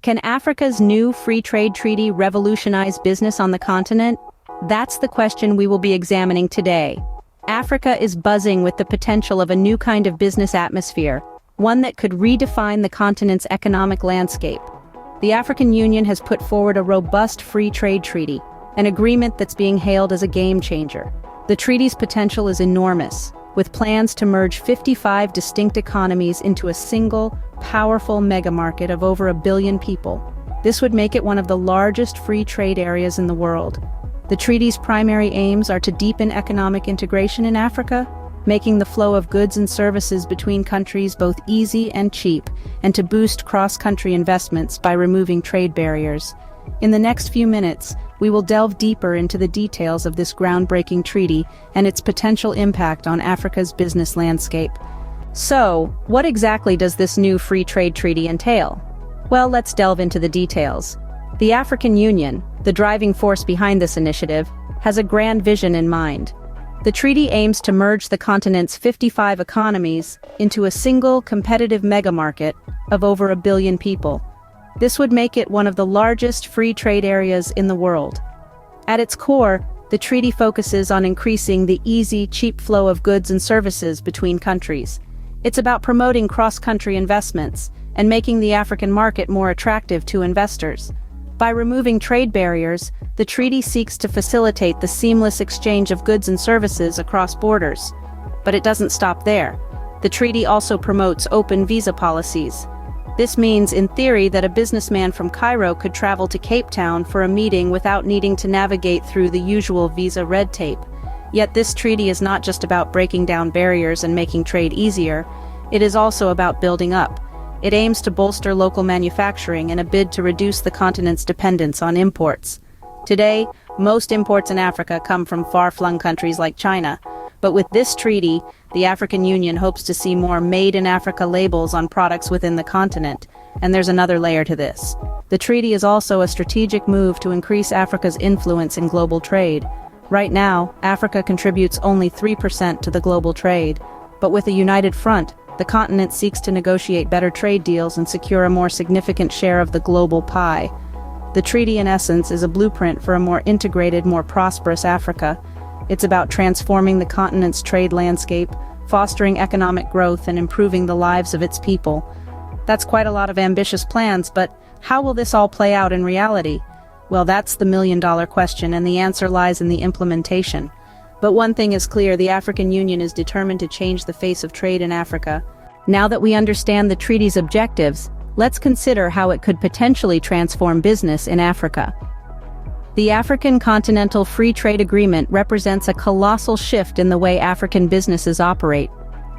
Can Africa's new free trade treaty revolutionize business on the continent? That's the question we will be examining today. Africa is buzzing with the potential of a new kind of business atmosphere, one that could redefine the continent's economic landscape. The African Union has put forward a robust free trade treaty, an agreement that's being hailed as a game changer. The treaty's potential is enormous, with plans to merge 55 distinct economies into a single, powerful megamarket of over 1 billion people. This would make it one of the largest free trade areas in the world. The treaty's primary aims are to deepen economic integration in Africa, making the flow of goods and services between countries both easy and cheap, and to boost cross-country investments by removing trade barriers. In the next few minutes, we will delve deeper into the details of this groundbreaking treaty and its potential impact on Africa's business landscape. So, what exactly does this new free trade treaty entail? Well, let's delve into the details. The African Union, the driving force behind this initiative, has a grand vision in mind. The treaty aims to merge the continent's 55 economies into a single competitive megamarket of over 1 billion people. This would make it one of the largest free trade areas in the world. At its core, the treaty focuses on increasing the easy, cheap flow of goods and services between countries. It's about promoting cross-country investments and making the African market more attractive to investors. By removing trade barriers, the treaty seeks to facilitate the seamless exchange of goods and services across borders. But it doesn't stop there. The treaty also promotes open visa policies. This means, in theory, that a businessman from Cairo could travel to Cape Town for a meeting without needing to navigate through the usual visa red tape. Yet this treaty is not just about breaking down barriers and making trade easier, it is also about building up. It aims to bolster local manufacturing in a bid to reduce the continent's dependence on imports. Today, most imports in Africa come from far-flung countries like China. But with this treaty, the African Union hopes to see more Made in Africa labels on products within the continent. And there's another layer to this. The treaty is also a strategic move to increase Africa's influence in global trade. Right now, Africa contributes only 3% to the global trade. But with a united front, the continent seeks to negotiate better trade deals and secure a more significant share of the global pie. The treaty, in essence, is a blueprint for a more integrated, more prosperous Africa. It's about transforming the continent's trade landscape, fostering economic growth, and improving the lives of its people. That's quite a lot of ambitious plans, but how will this all play out in reality? Well, that's the million-dollar question, and the answer lies in the implementation. But one thing is clear, the African Union is determined to change the face of trade in Africa. Now that we understand the treaty's objectives, let's consider how it could potentially transform business in Africa. The African Continental Free Trade Agreement represents a colossal shift in the way African businesses operate.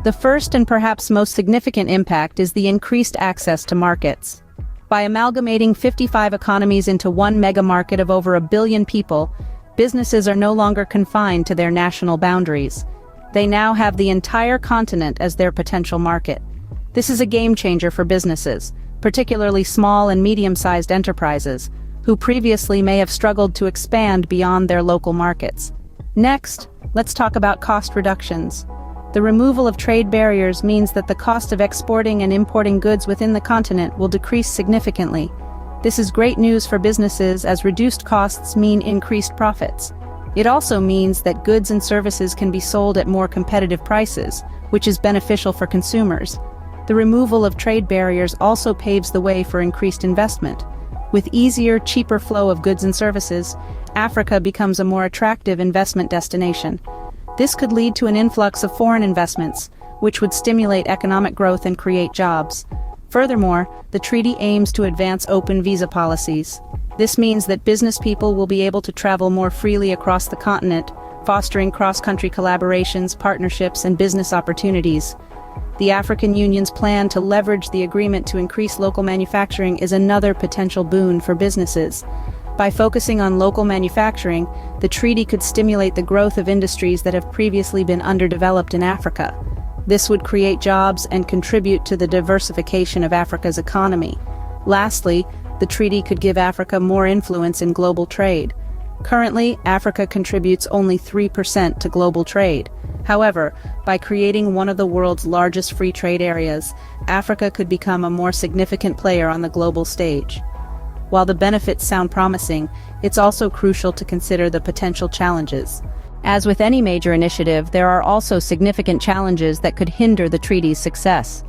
The first and perhaps most significant impact is the increased access to markets. By amalgamating 55 economies into one mega-market of over 1 billion people, businesses are no longer confined to their national boundaries. They now have the entire continent as their potential market. This is a game-changer for businesses, particularly small and medium-sized enterprises, who previously may have struggled to expand beyond their local markets. Next, let's talk about cost reductions. The removal of trade barriers means that the cost of exporting and importing goods within the continent will decrease significantly. This is great news for businesses, as reduced costs mean increased profits. It also means that goods and services can be sold at more competitive prices, which is beneficial for consumers. The removal of trade barriers also paves the way for increased investment. With easier, cheaper flow of goods and services, Africa becomes a more attractive investment destination. This could lead to an influx of foreign investments, which would stimulate economic growth and create jobs. Furthermore, the treaty aims to advance open visa policies. This means that business people will be able to travel more freely across the continent, fostering cross-country collaborations, partnerships, and business opportunities. The African Union's plan to leverage the agreement to increase local manufacturing is another potential boon for businesses. By focusing on local manufacturing, the treaty could stimulate the growth of industries that have previously been underdeveloped in Africa. This would create jobs and contribute to the diversification of Africa's economy. Lastly, the treaty could give Africa more influence in global trade. Currently, Africa contributes only 3% to global trade. However, by creating one of the world's largest free trade areas, Africa could become a more significant player on the global stage. While the benefits sound promising, it's also crucial to consider the potential challenges. As with any major initiative, there are also significant challenges that could hinder the treaty's success.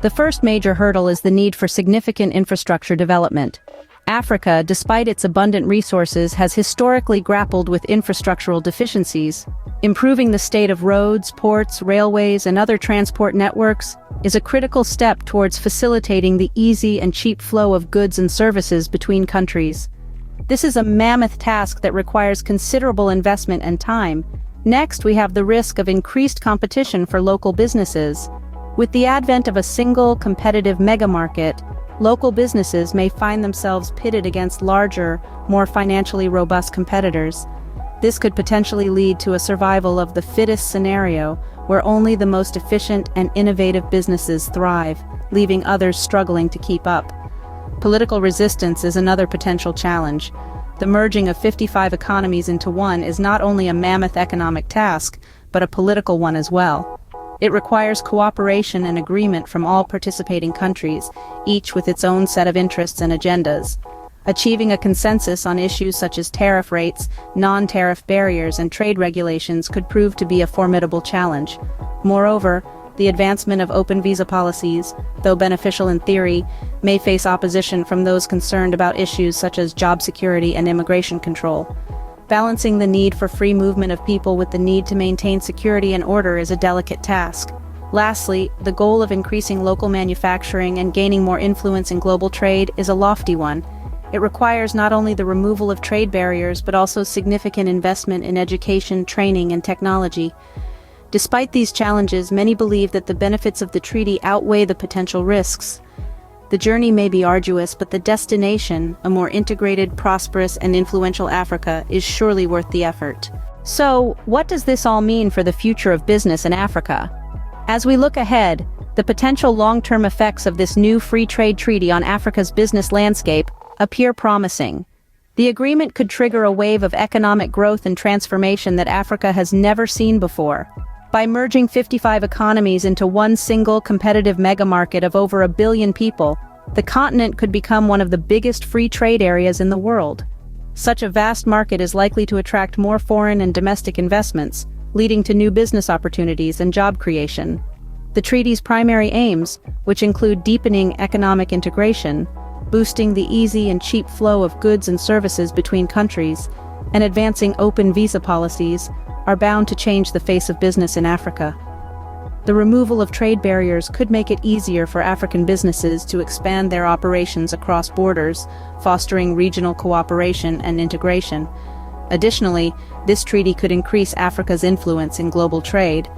The first major hurdle is the need for significant infrastructure development. Africa, despite its abundant resources, has historically grappled with infrastructural deficiencies. Improving the state of roads, ports, railways, and other transport networks is a critical step towards facilitating the easy and cheap flow of goods and services between countries. This is a mammoth task that requires considerable investment and time. Next, we have the risk of increased competition for local businesses. With the advent of a single, competitive mega-market, local businesses may find themselves pitted against larger, more financially robust competitors. This could potentially lead to a survival of the fittest scenario, where only the most efficient and innovative businesses thrive, leaving others struggling to keep up. Political resistance is another potential challenge. The merging of 55 economies into one is not only a mammoth economic task, but a political one as well. It requires cooperation and agreement from all participating countries, each with its own set of interests and agendas. Achieving a consensus on issues such as tariff rates, non-tariff barriers, and trade regulations could prove to be a formidable challenge. Moreover, the advancement of open visa policies, though beneficial in theory, may face opposition from those concerned about issues such as job security and immigration control. Balancing the need for free movement of people with the need to maintain security and order is a delicate task. Lastly, the goal of increasing local manufacturing and gaining more influence in global trade is a lofty one. It requires not only the removal of trade barriers but also significant investment in education, training, and technology. Despite these challenges, many believe that the benefits of the treaty outweigh the potential risks. The journey may be arduous, but the destination, a more integrated, prosperous, and influential Africa, is surely worth the effort. So, what does this all mean for the future of business in Africa? As we look ahead, the potential long-term effects of this new free trade treaty on Africa's business landscape appear promising. The agreement could trigger a wave of economic growth and transformation that Africa has never seen before. By merging 55 economies into one single competitive mega-market of over 1 billion people, the continent could become one of the biggest free trade areas in the world. Such a vast market is likely to attract more foreign and domestic investments, leading to new business opportunities and job creation. The treaty's primary aims, which include deepening economic integration, boosting the easy and cheap flow of goods and services between countries, and advancing open visa policies, are bound to change the face of business in Africa. The removal of trade barriers could make it easier for African businesses to expand their operations across borders, fostering regional cooperation and integration. Additionally, this treaty could increase Africa's influence in global trade.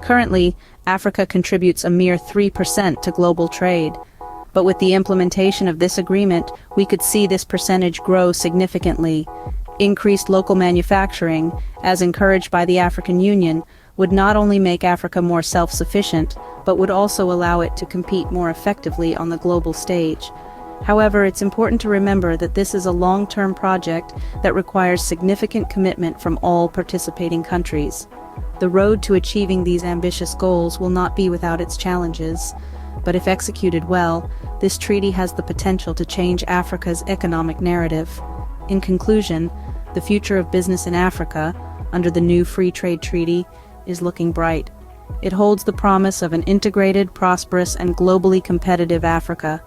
Currently, Africa contributes a mere 3% to global trade. But with the implementation of this agreement, we could see this percentage grow significantly. Increased local manufacturing, as encouraged by the African Union, would not only make Africa more self-sufficient, but would also allow it to compete more effectively on the global stage. However, it's important to remember that this is a long-term project that requires significant commitment from all participating countries. The road to achieving these ambitious goals will not be without its challenges, but if executed well, this treaty has the potential to change Africa's economic narrative. In conclusion, the future of business in Africa, under the new free trade treaty, is looking bright. It holds the promise of an integrated, prosperous, and globally competitive Africa.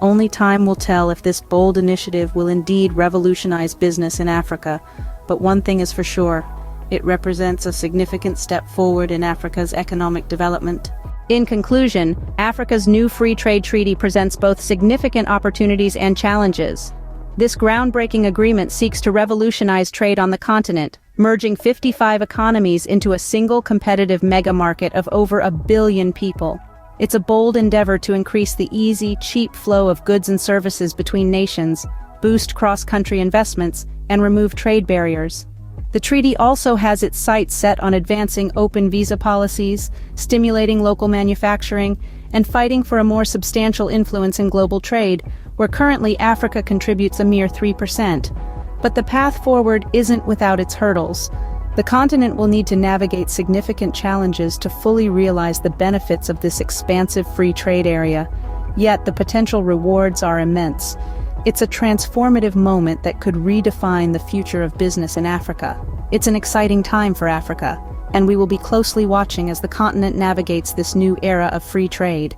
Only time will tell if this bold initiative will indeed revolutionize business in Africa, but one thing is for sure, it represents a significant step forward in Africa's economic development. In conclusion, Africa's new free trade treaty presents both significant opportunities and challenges. This groundbreaking agreement seeks to revolutionize trade on the continent, merging 55 economies into a single competitive mega-market of over 1 billion people. It's a bold endeavor to increase the easy, cheap flow of goods and services between nations, boost cross-country investments, and remove trade barriers. The treaty also has its sights set on advancing open visa policies, stimulating local manufacturing, and fighting for a more substantial influence in global trade, where currently Africa contributes a mere 3%. But the path forward isn't without its hurdles. The continent will need to navigate significant challenges to fully realize the benefits of this expansive free trade area. Yet the potential rewards are immense. It's a transformative moment that could redefine the future of business in Africa. It's an exciting time for Africa, and we will be closely watching as the continent navigates this new era of free trade.